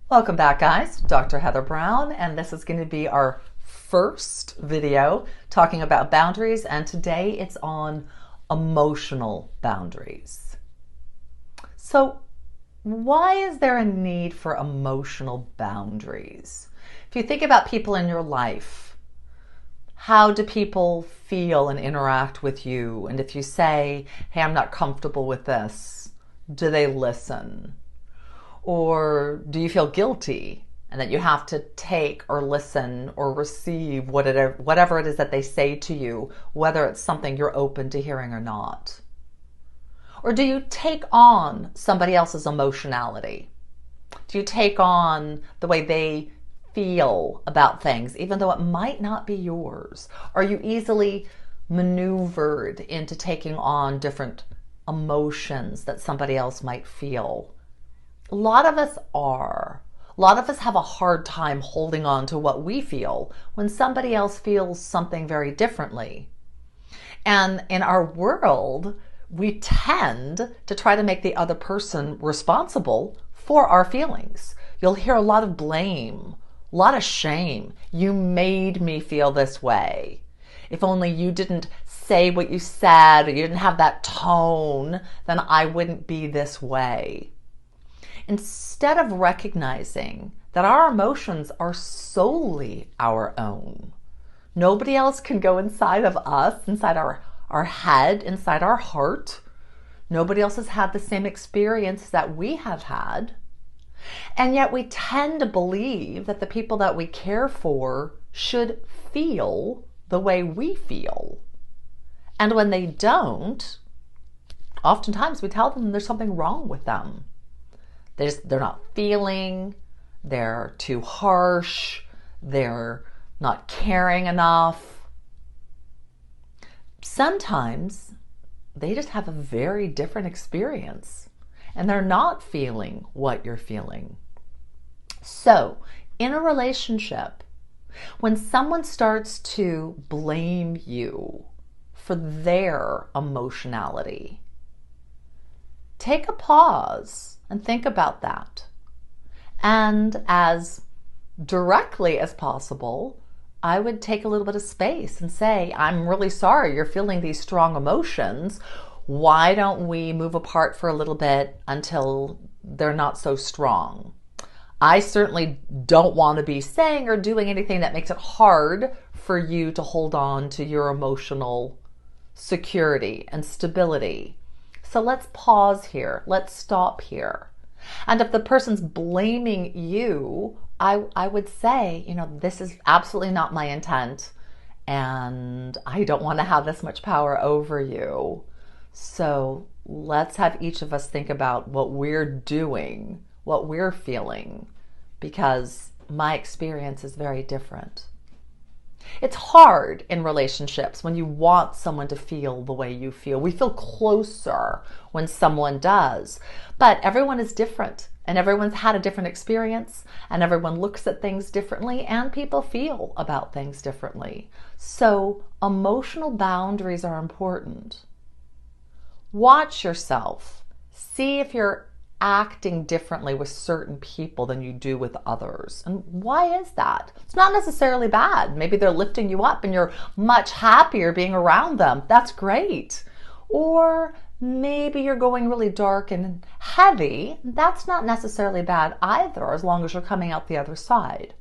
Welcome back, guys. Dr. Heather Brown, and this is going to be our first video talking about boundaries, and today it's on emotional boundaries. So, why is there a need for emotional boundaries? If you think about people in your life, how do people feel and interact with you? And if you say, hey, I'm not comfortable with this, do they listen? Or do you feel guilty and that you have to take or listen or receive whatever it is that they say to you, whether it's something you're open to hearing or not? Or do you take on somebody else's emotionality? Do you take on the way they feel about things, even though it might not be yours? Are you easily maneuvered into taking on different emotions that somebody else might feel? A lot of us are. A lot of us have a hard time holding on to what we feel when somebody else feels something very differently. And in our world, we tend to try to make the other person responsible for our feelings. You'll hear a lot of blame, a lot of shame. You made me feel this way. If only you didn't say what you said, or you didn't have that tone, then I wouldn't be this way. Instead of recognizing that our emotions are solely our own, nobody else can go inside of us, inside our head, inside our heart. Nobody else has had the same experience that we have had. And yet we tend to believe that the people that we care for should feel the way we feel. And when they don't, oftentimes we tell them there's something wrong with them. They're not feeling, they're too harsh, they're not caring enough. Sometimes they just have a very different experience and they're not feeling what you're feeling. So, in a relationship, when someone starts to blame you for their emotionality, take a pause and think about that. And as directly as possible, I would take a little bit of space and say, I'm really sorry you're feeling these strong emotions. Why don't we move apart for a little bit until they're not so strong? I certainly don't want to be saying or doing anything that makes it hard for you to hold on to your emotional security and stability. So let's pause here. Let's stop here. And if the person's blaming you, I would say, this is absolutely not my intent, and I don't want to have this much power over you. So let's have each of us think about what we're doing, what we're feeling, because my experience is very different. It's hard in relationships when you want someone to feel the way you feel. We feel closer when someone does, but everyone is different and everyone's had a different experience and everyone looks at things differently and people feel about things differently. So emotional boundaries are important. Watch yourself. See if you're acting differently with certain people than you do with others. And why is that? It's not necessarily bad. Maybe they're lifting you up and you're much happier being around them. That's great. Or maybe you're going really dark and heavy. That's not necessarily bad either, as long as you're coming out the other side.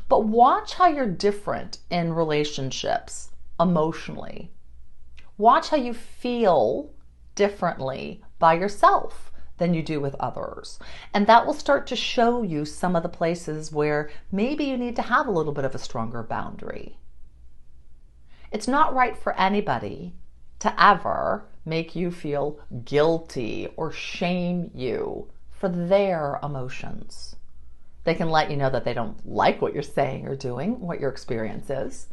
But watch how you're different in relationships emotionally. Watch how you feel differently by yourself than you do with others. And that will start to show you some of the places where maybe you need to have a little bit of a stronger boundary. It's not right for anybody to ever make you feel guilty or shame you for their emotions. They can let you know that they don't like what you're saying or doing, what your experience is.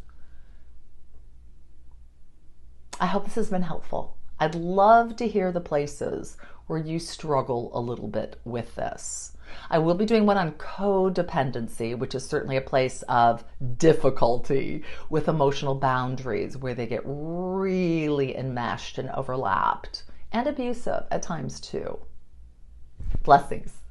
I hope this has been helpful. I'd love to hear the places where you struggle a little bit with this. I will be doing one on codependency, which is certainly a place of difficulty with emotional boundaries where they get really enmeshed and overlapped and abusive at times too. Blessings.